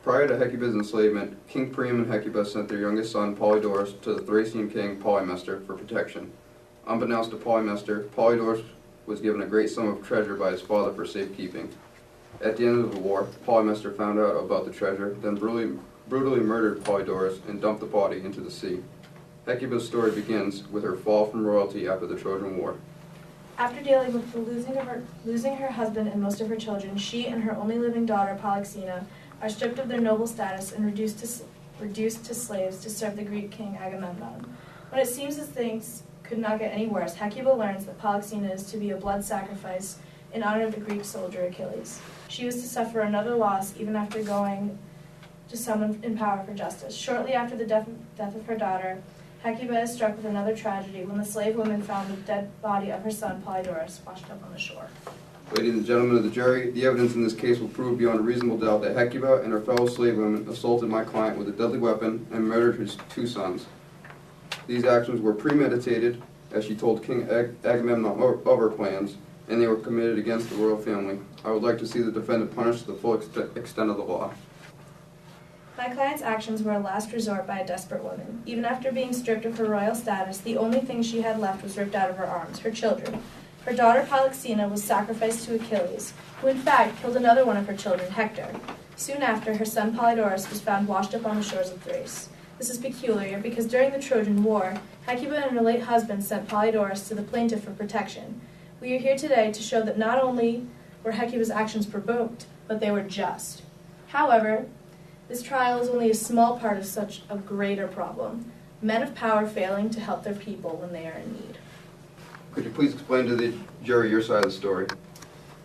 Prior to Hecuba's enslavement, King Priam and Hecuba sent their youngest son, Polydorus, to the Thracian king Polymestor for protection. Unbeknownst to Polymestor, Polydorus was given a great sum of treasure by his father for safekeeping. At the end of the war, Polymestor found out about the treasure, then brutally murdered Polydorus and dumped the body into the sea. Hecuba's story begins with her fall from royalty after the Trojan War. After dealing with the losing her husband and most of her children, she and her only living daughter, Polyxena, are stripped of their noble status and reduced to slaves to serve the Greek king Agamemnon. When it seems as things could not get any worse, Hecuba learns that Polyxena is to be a blood sacrifice in honor of the Greek soldier Achilles. She was to suffer another loss even after going to someone in power for justice. Shortly after the death of her daughter, Hecuba is struck with another tragedy when the slave woman found the dead body of her son Polydorus washed up on the shore. Ladies and gentlemen of the jury, the evidence in this case will prove beyond a reasonable doubt that Hecuba and her fellow slave women assaulted my client with a deadly weapon and murdered his two sons. These actions were premeditated, as she told King Agamemnon of her plans, and they were committed against the royal family. I would like to see the defendant punished to the full extent of the law. My client's actions were a last resort by a desperate woman. Even after being stripped of her royal status, the only thing she had left was ripped out of her arms, her children. Her daughter Polyxena was sacrificed to Achilles, who in fact killed another one of her children, Hector. Soon after, her son Polydorus was found washed up on the shores of Thrace. This is peculiar because during the Trojan War, Hecuba and her late husband sent Polydorus to the plaintiff for protection. We are here today to show that not only were Hecuba's actions provoked, but they were just. However, this trial is only a small part of such a greater problem, men of power failing to help their people when they are in need. Could you please explain to the jury your side of the story?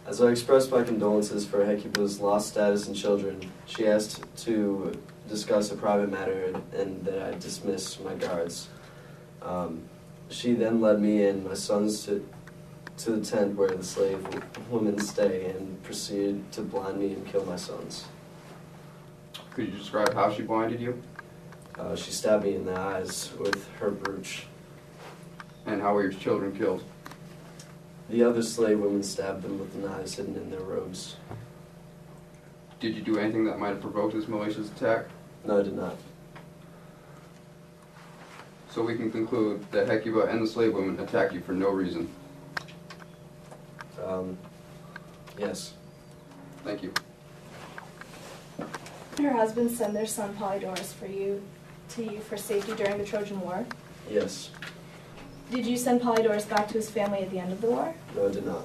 As I expressed my condolences for Hecuba's lost status and children, she asked to discuss a private matter and that I dismiss my guards. She then led me and my sons to the tent where the slave women stay and proceeded to blind me and kill my sons. Could you describe how she blinded you? She stabbed me in the eyes with her brooch. And how were your children killed? The other slave women stabbed them with the knives hidden in their robes. Did you do anything that might have provoked this malicious attack? No, I did not. So we can conclude that Hecuba and the slave women attacked you for no reason. Yes. Thank you. Her husband sent their son Polydorus to you for safety during the Trojan War. Yes. Did you send Polydorus back to his family at the end of the war? No, I did not.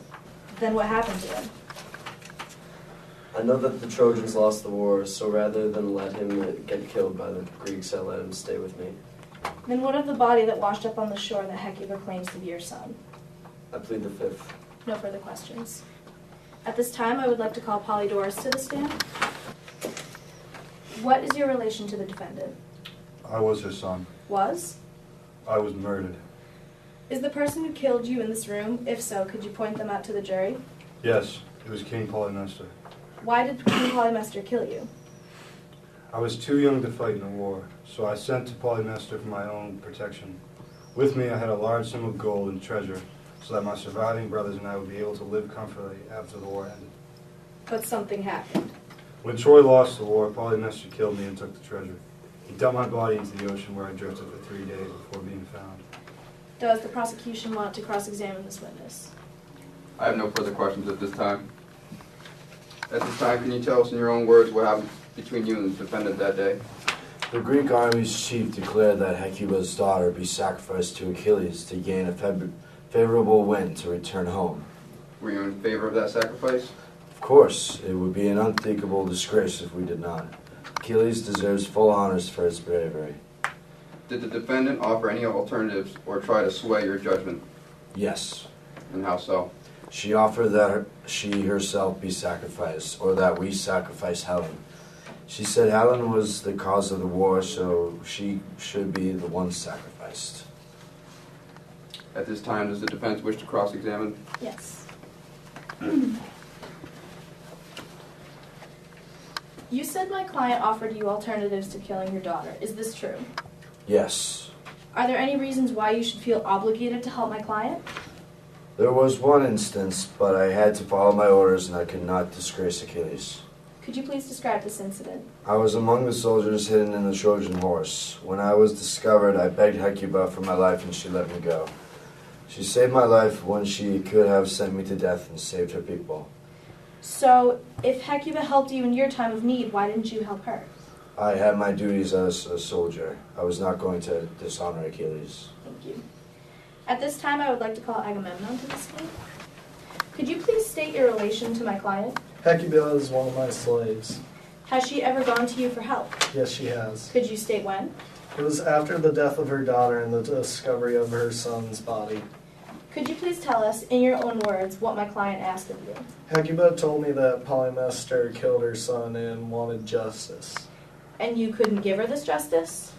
Then what happened to him? I know that the Trojans lost the war, so rather than let him get killed by the Greeks, I let him stay with me. Then what of the body that washed up on the shore that Hecuba claims to be your son? I plead the fifth. No further questions. At this time, I would like to call Polydorus to the stand. What is your relation to the defendant? I was her son. Was? I was murdered. Is the person who killed you in this room? If so, could you point them out to the jury? Yes, it was King Polymestor. Why did King Polymestor kill you? I was too young to fight in the war, so I sent to Polymestor for my own protection. With me I had a large sum of gold and treasure, so that my surviving brothers and I would be able to live comfortably after the war ended. But something happened. When Troy lost the war, Polymestor killed me and took the treasure. He dumped my body into the ocean where I drifted for 3 days before being found. Does the prosecution want to cross-examine this witness? I have no further questions at this time. At this time, can you tell us in your own words what happened between you and the defendant that day? The Greek army's chief declared that Hecuba's daughter be sacrificed to Achilles to gain a favorable wind to return home. Were you in favor of that sacrifice? Of course, it would be an unthinkable disgrace if we did not. Achilles deserves full honors for his bravery. Did the defendant offer any alternatives or try to sway your judgment? Yes. And how so? She offered that she herself be sacrificed, or that we sacrifice Helen. She said Helen was the cause of the war, so she should be the one sacrificed. At this time, does the defense wish to cross-examine? Yes. You said my client offered you alternatives to killing your daughter. Is this true? Yes. Are there any reasons why you should feel obligated to help my client? There was one instance, but I had to follow my orders and I could not disgrace Achilles. Could you please describe this incident? I was among the soldiers hidden in the Trojan horse. When I was discovered, I begged Hecuba for my life and she let me go. She saved my life when she could have sent me to death and saved her people. So, if Hecuba helped you in your time of need, why didn't you help her? I had my duties as a soldier. I was not going to dishonor Achilles. Thank you. At this time, I would like to call Agamemnon to the scene. Could you please state your relation to my client? Hecuba is one of my slaves. Has she ever gone to you for help? Yes, she has. Could you state when? It was after the death of her daughter and the discovery of her son's body. Could you please tell us, in your own words, what my client asked of you? Hecuba told me that Polymestor killed her son and wanted justice. And you couldn't give her this justice?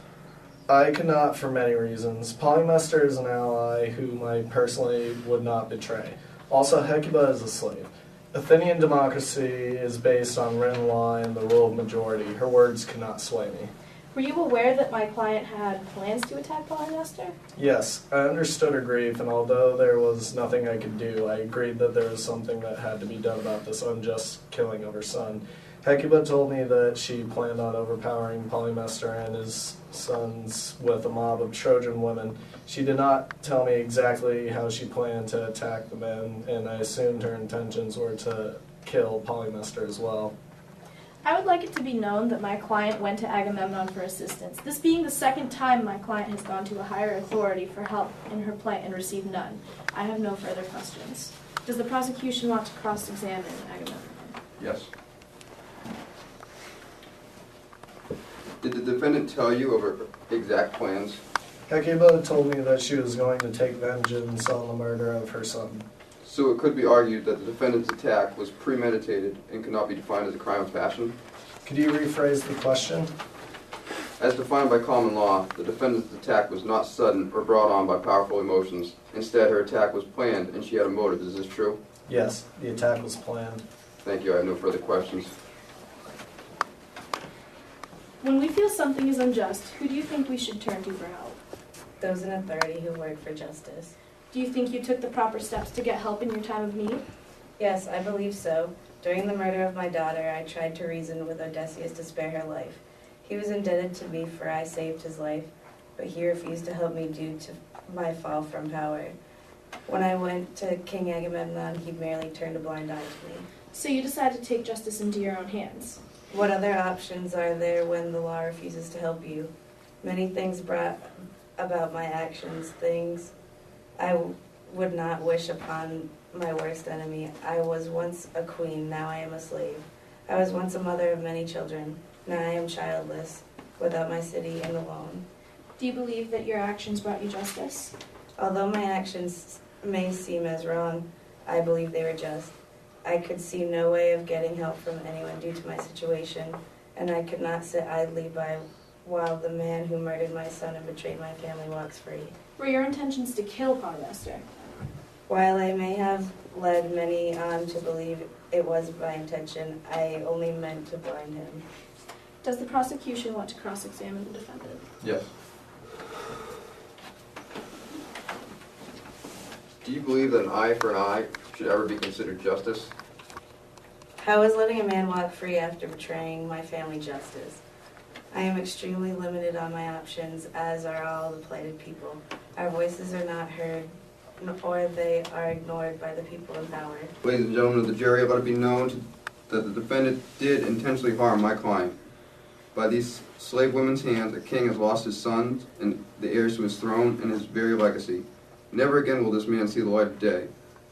I could not for many reasons. Polymestor is an ally whom I personally would not betray. Also, Hecuba is a slave. Athenian democracy is based on written law and the rule of majority. Her words cannot sway me. Were you aware that my client had plans to attack Polymestor? Yes, I understood her grief, and although there was nothing I could do, I agreed that there was something that had to be done about this unjust killing of her son. Hecuba told me that she planned on overpowering Polymestor and his sons with a mob of Trojan women. She did not tell me exactly how she planned to attack the men, and I assumed her intentions were to kill Polymestor as well. I would like it to be known that my client went to Agamemnon for assistance, this being the second time my client has gone to a higher authority for help in her plight and received none. I have no further questions. Does the prosecution want to cross-examine Agamemnon? Yes. Did the defendant tell you of her exact plans? Hecuba told me that she was going to take vengeance on the murder of her son. So it could be argued that the defendant's attack was premeditated and could not be defined as a crime of passion? Could you rephrase the question? As defined by common law, the defendant's attack was not sudden or brought on by powerful emotions. Instead, her attack was planned and she had a motive. Is this true? Yes, the attack was planned. Thank you. I have no further questions. When we feel something is unjust, who do you think we should turn to for help? Those in authority who work for justice. Do you think you took the proper steps to get help in your time of need? Yes, I believe so. During the murder of my daughter, I tried to reason with Odysseus to spare her life. He was indebted to me for I saved his life, but he refused to help me due to my fall from power. When I went to King Agamemnon, he merely turned a blind eye to me. So you decided to take justice into your own hands. What other options are there when the law refuses to help you? Many things brought about my actions, things I would not wish upon my worst enemy. I was once a queen, now I am a slave. I was once a mother of many children, now I am childless, without my city and alone. Do you believe that your actions brought you justice? Although my actions may seem as wrong, I believe they were just. I could see no way of getting help from anyone due to my situation, and I could not sit idly by while the man who murdered my son and betrayed my family walks free. Were your intentions to kill Polymestor? While I may have led many on to believe it was my intention, I only meant to blind him. Does the prosecution want to cross-examine the defendant? Yes. Do you believe that an eye for an eye should ever be considered justice? How is letting a man walk free after betraying my family justice? I am extremely limited on my options, as are all the plighted people. Our voices are not heard, or they are ignored by the people in power. Ladies and gentlemen of the jury, let it be known that the defendant did intentionally harm my client. By these slave women's hands, a king has lost his sons and the heirs to his throne and his very legacy. Never again will this man see the light of day.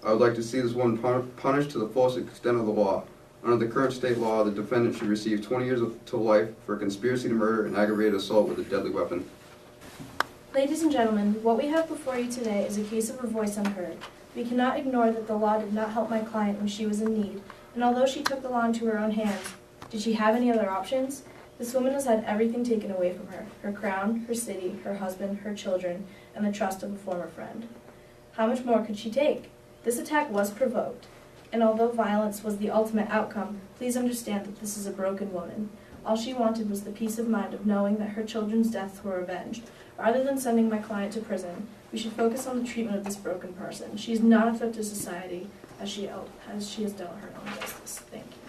I would like to see this woman punished to the fullest extent of the law. Under the current state law, the defendant should receive 20 years to life for conspiracy to murder and aggravated assault with a deadly weapon. Ladies and gentlemen, what we have before you today is a case of her voice unheard. We cannot ignore that the law did not help my client when she was in need, and although she took the law into her own hands, did she have any other options? This woman has had everything taken away from her: her crown, her city, her husband, her children, and the trust of a former friend. How much more could she take? This attack was provoked, and although violence was the ultimate outcome, please understand that this is a broken woman. All she wanted was the peace of mind of knowing that her children's deaths were avenged. Rather than sending my client to prison, we should focus on the treatment of this broken person. She is not a threat to society, as she has dealt her own justice. Thank you.